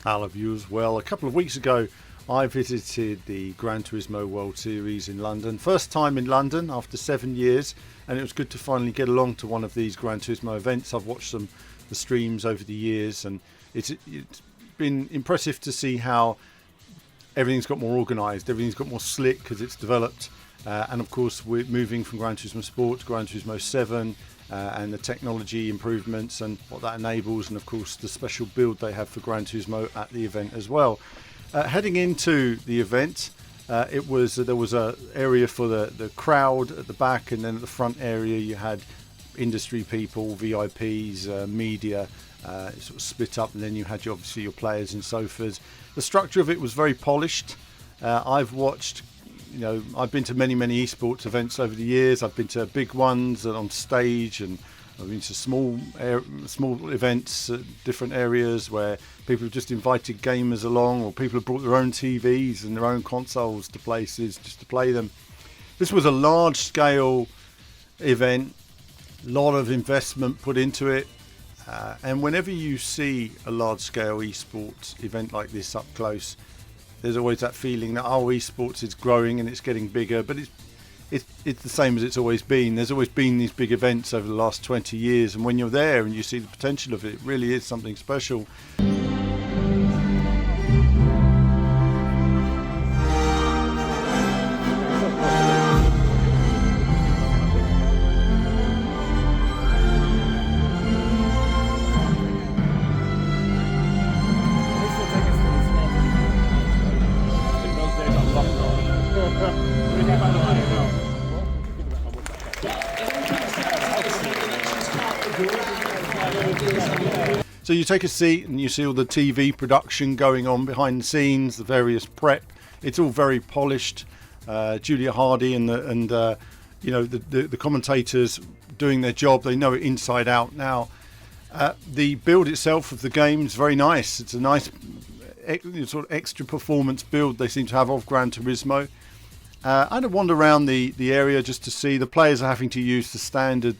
I love you as well. A couple of weeks ago, I visited the Gran Turismo World Series in London. First time in London after 7 years, and it was good to finally get along to one of these Gran Turismo events. I've watched the streams over the years, and it's been impressive to see how everything's got more organised, everything's got more slick because it's developed. And of course, we're moving from Gran Turismo Sport to Gran Turismo 7. And the technology improvements and what that enables, and of course the special build they have for Gran Turismo at the event as well. Heading into the event, there was a area for the crowd at the back, and then at the front area you had industry people, VIPs, media, sort of split up, and then you had obviously your players and sofas. The structure of it was very polished. I've watched. I've been to many esports events over the years. I've been to big ones and on stage, and I've been to small events at different areas where people have just invited gamers along, or people have brought their own TVs and their own consoles to places just to play them. This was a large-scale event, a lot of investment put into it, and whenever you see a large-scale esports event like this up close, there's always that feeling that esports is growing and it's getting bigger, but it's the same as it's always been. There's always been these big events over the last 20 years, and when you're there and you see the potential of it, it really is something special. So you take a seat and you see all the TV production going on behind the scenes, the various prep. It's all very polished. Julia Hardy and the commentators doing their job. They know it inside out now. The build itself of the game is very nice. It's a nice sort of extra performance build they seem to have of Gran Turismo. I had to wander around the area just to see. The players are having to use the standard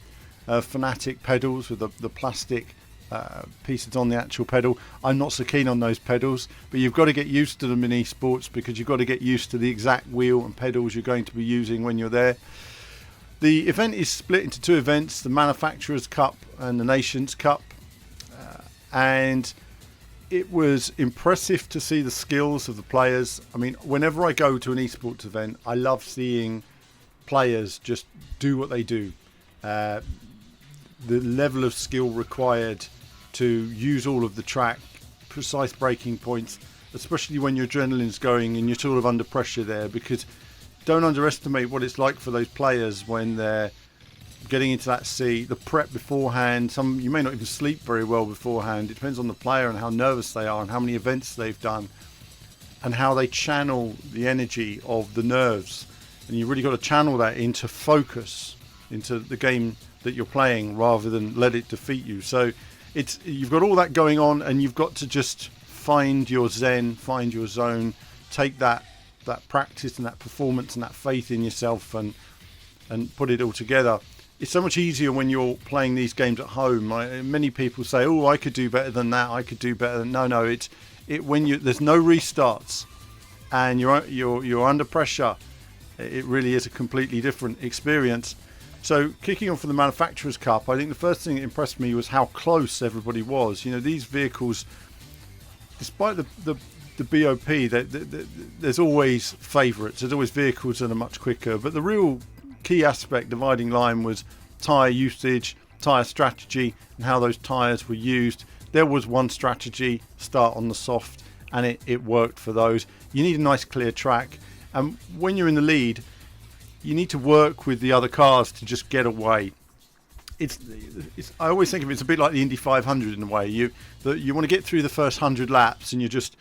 Fanatic pedals with the plastic pieces on the actual pedal. I'm not so keen on those pedals, but you've got to get used to them in esports, because you've got to get used to the exact wheel and pedals you're going to be using when you're there. The event is split into two events, the Manufacturers Cup and the Nations Cup, and it was impressive to see the skills of the players. I mean, whenever I go to an esports event, I love seeing players just do what they do. The level of skill required to use all of the track, precise braking points, especially when your adrenaline's going and you're sort of under pressure there, because don't underestimate what it's like for those players when they're getting into that seat, the prep beforehand. You may not even sleep very well beforehand. It depends on the player and how nervous they are and how many events they've done and how they channel the energy of the nerves. And you really got to channel that into focus, into the game that you're playing, rather than let it defeat you. So you've got all that going on, and you've got to just find your zen, find your zone, take that practice and that performance and that faith in yourself and put it all together. It's so much easier when you're playing these games at home. Many people say, "Oh, I could do better than that. I could do better than." No. It's when there's no restarts and you're under pressure. It really is a completely different experience. So kicking off for the Manufacturers Cup, I think the first thing that impressed me was how close everybody was. These vehicles, despite the BOP, there's always favourites. There's always vehicles that are much quicker. But the real key aspect, dividing line, was tyre usage, tyre strategy, and how those tyres were used. There was one strategy, start on the soft, and it worked for those. You need a nice clear track. And when you're in the lead, you need to work with the other cars to just get away. I always think of it as a bit like the Indy 500 in a way. You want to get through the first 100 laps, and you're just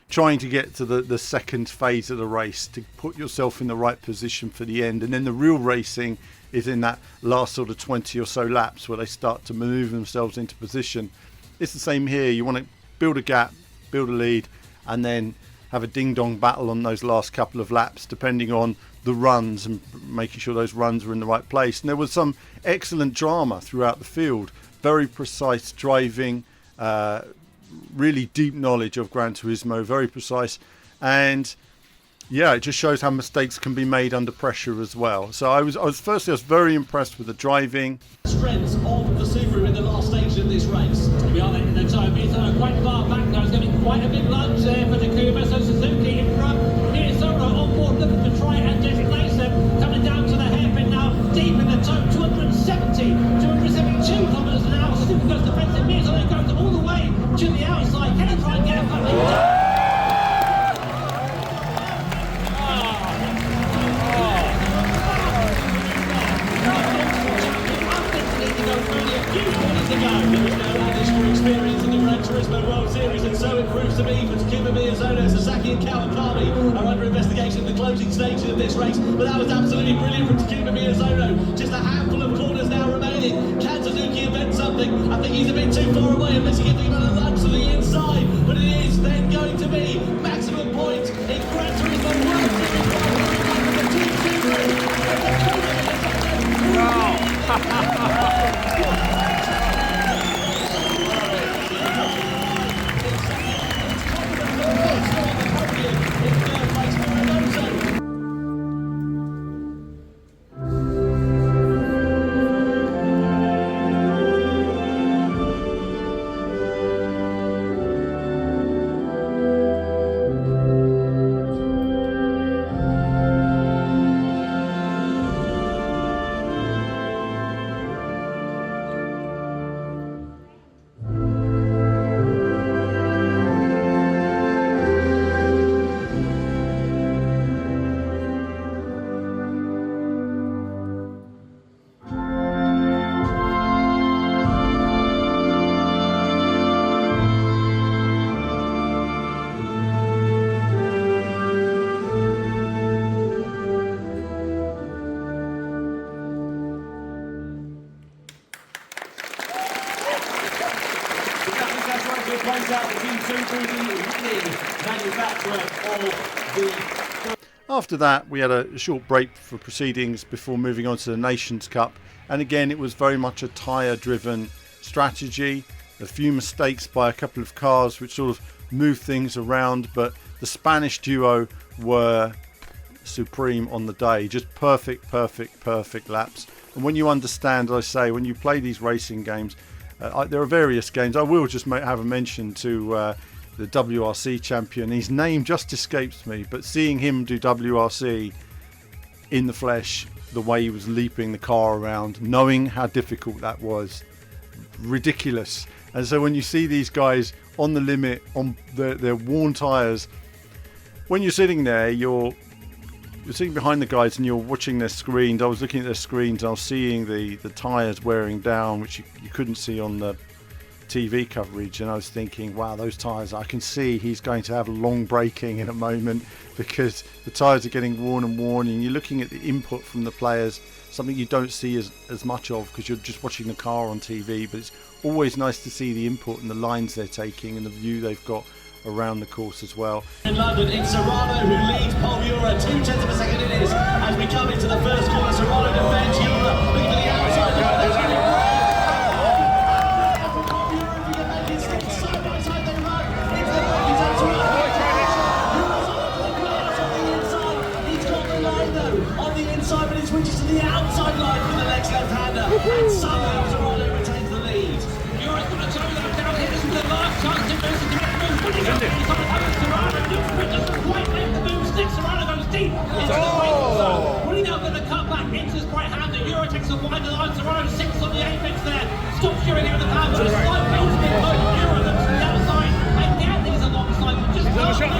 trying to get to the second phase of the race to put yourself in the right position for the end. And then the real racing is in that last sort of 20 or so laps where they start to maneuver themselves into position. It's the same here. You want to build a gap, build a lead, and then have a ding-dong battle on those last couple of laps, depending on the runs and making sure those runs were in the right place. And there was some excellent drama throughout the field, very precise driving, really deep knowledge of Gran Turismo, very precise, and yeah, it just shows how mistakes can be made under pressure as well. So I was very impressed with the driving. Strengths of the Subaru in the last stage of this race. We are in the time. It's quite far back now. It's going to be quite a big lunge there for Takuma. So Suzuki in front. Here's Sora on board looking to try and displace them. Coming down to the hairpin now, deep in the toe. 272 kilometers an hour. Suzuki goes defensive. Mirza then goes all the way to the outside. Can he try and get a couple? Experience in the Gran Turismo World Series, and so it proves to be for Takuma Miyazono. Sasaki and Kawakami are under investigation in the closing stages of this race, but that was absolutely brilliant from Takuma Miyazono. Just a handful of corners now remaining. Can Suzuki invent something? I think he's a bit too far away unless you get the amount of lunge to the inside, but it is then going to be maximum points in Gran Turismo World Series. The Team Subaru. After that, we had a short break for proceedings before moving on to the Nations Cup, and again it was very much a tyre driven strategy. A few mistakes by a couple of cars which sort of moved things around, but the Spanish duo were supreme on the day. Just perfect laps. And when you understand, as I say, when you play these racing games, there are various games. I will just have a mention to the WRC champion. His name just escapes me, but seeing him do WRC in the flesh, the way he was leaping the car around, knowing how difficult that was, ridiculous. And so when you see these guys on the limit, on their worn tyres, when you're sitting there, you're sitting behind the guys and you're watching their screens. I was looking at their screens and I was seeing the tyres wearing down, which you couldn't see on the TV coverage, and I was thinking, wow, those tyres, I can see he's going to have long braking in a moment because the tyres are getting worn and worn, and you're looking at the input from the players, something you don't see as much of because you're just watching the car on TV, but it's always nice to see the input and the lines they're taking and the view they've got around the course as well. In London, it's Serrano who leads Paul Ura, 2/10 of a second it is, as we come into the first corner. Serrano defends Ura, looking to the outside, there's going to be but it switches to the outside line for the next left-hander, and somehow Serrano retains the lead. Ura's going to throw that down here. This is the last chance to move. Serrano doesn't quite make the move stick. Serrano goes deep into the right zone. What are you now going to cut back into his right-hander? Ura takes a wider line. Serrano sits on the apex there. Stops Ura out of the power, but a slight pace bit low. Ura looks to the outside. Again, there's a long slide, but just can't.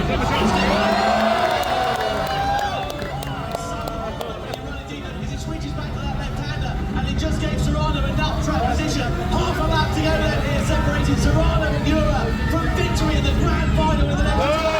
Just gave Serrano enough track position. Half a lap to go then here, separating Serrano and Ura from victory in the grand final in the next.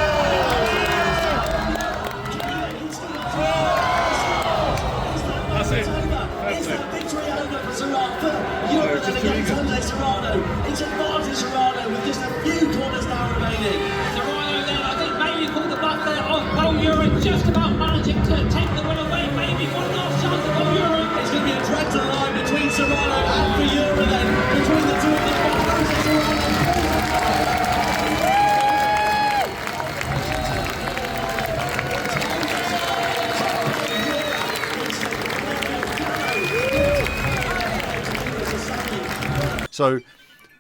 So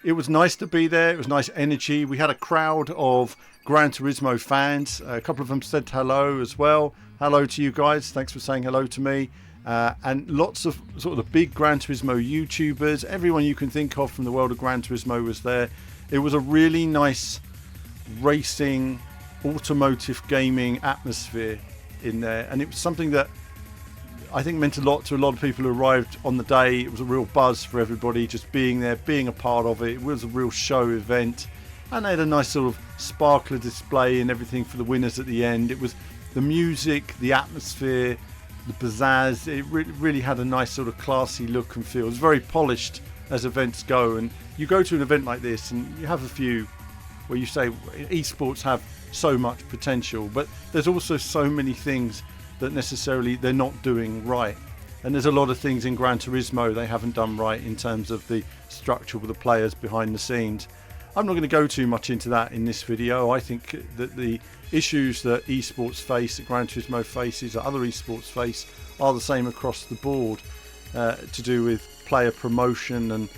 it was nice to be there. It was nice energy. We had a crowd of Gran Turismo fans. A couple of them said hello as well. Hello to you guys. Thanks for saying hello to me. And lots of sort of the big Gran Turismo YouTubers. Everyone you can think of from the world of Gran Turismo was there. It was a really nice racing, automotive gaming atmosphere in there. And it was something that I think meant a lot to a lot of people who arrived on the day. It was a real buzz for everybody just being there, being a part of it. It was a real show event. And they had a nice sort of sparkler display and everything for the winners at the end. It was the music, the atmosphere, the pizzazz. It really had a nice sort of classy look and feel. It was very polished as events go. And you go to an event like this and you have a few where you say esports have so much potential, but there's also so many things that necessarily they're not doing right. And there's a lot of things in Gran Turismo they haven't done right in terms of the structure with the players behind the scenes. I'm not going to go too much into that in this video. I think that the issues that esports face, that Gran Turismo faces, that other esports face, are the same across the board, to do with player promotion and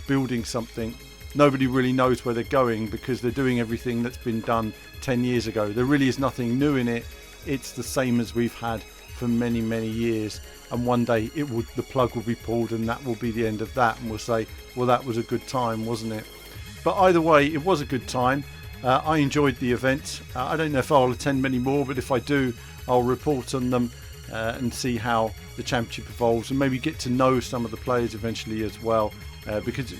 building something. Nobody really knows where they're going because they're doing everything that's been done 10 years ago. There really is nothing new in it. It's the same as we've had for many, many years. And one day the plug will be pulled and that will be the end of that. And we'll say, well, that was a good time, wasn't it? But either way, it was a good time. I enjoyed the event. I don't know if I'll attend many more, but if I do, I'll report on them and see how the championship evolves and maybe get to know some of the players eventually as well. Because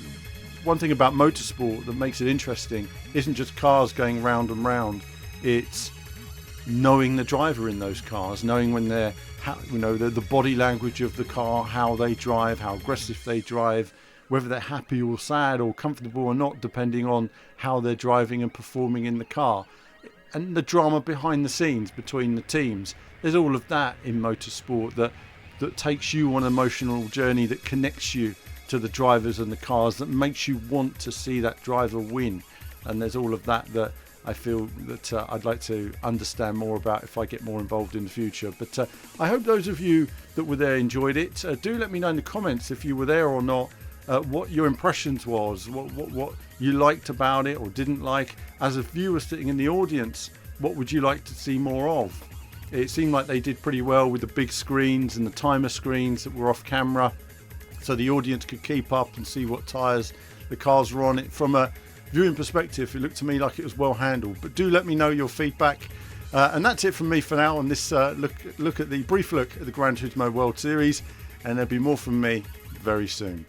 one thing about motorsport that makes it interesting isn't just cars going round and round. It's knowing the driver in those cars, knowing when they're, the body language of the car, how they drive, how aggressive they drive, whether they're happy or sad or comfortable or not, depending on how they're driving and performing in the car. And the drama behind the scenes between the teams. There's all of that in motorsport that takes you on an emotional journey, that connects you to the drivers and the cars, that makes you want to see that driver win. And there's all of that I feel that I'd like to understand more about if I get more involved in the future. But I hope those of you that were there enjoyed it. Do let me know in the comments if you were there or not, what your impressions was, what you liked about it or didn't like. As a viewer sitting in the audience, what would you like to see more of? It seemed like they did pretty well with the big screens and the timer screens that were off camera, so the audience could keep up and see what tyres the cars were on. It from a viewing perspective, it looked to me like it was well handled. But do let me know your feedback. And that's it from me for now on this brief look at the Gran Turismo World Series, and there'll be more from me very soon.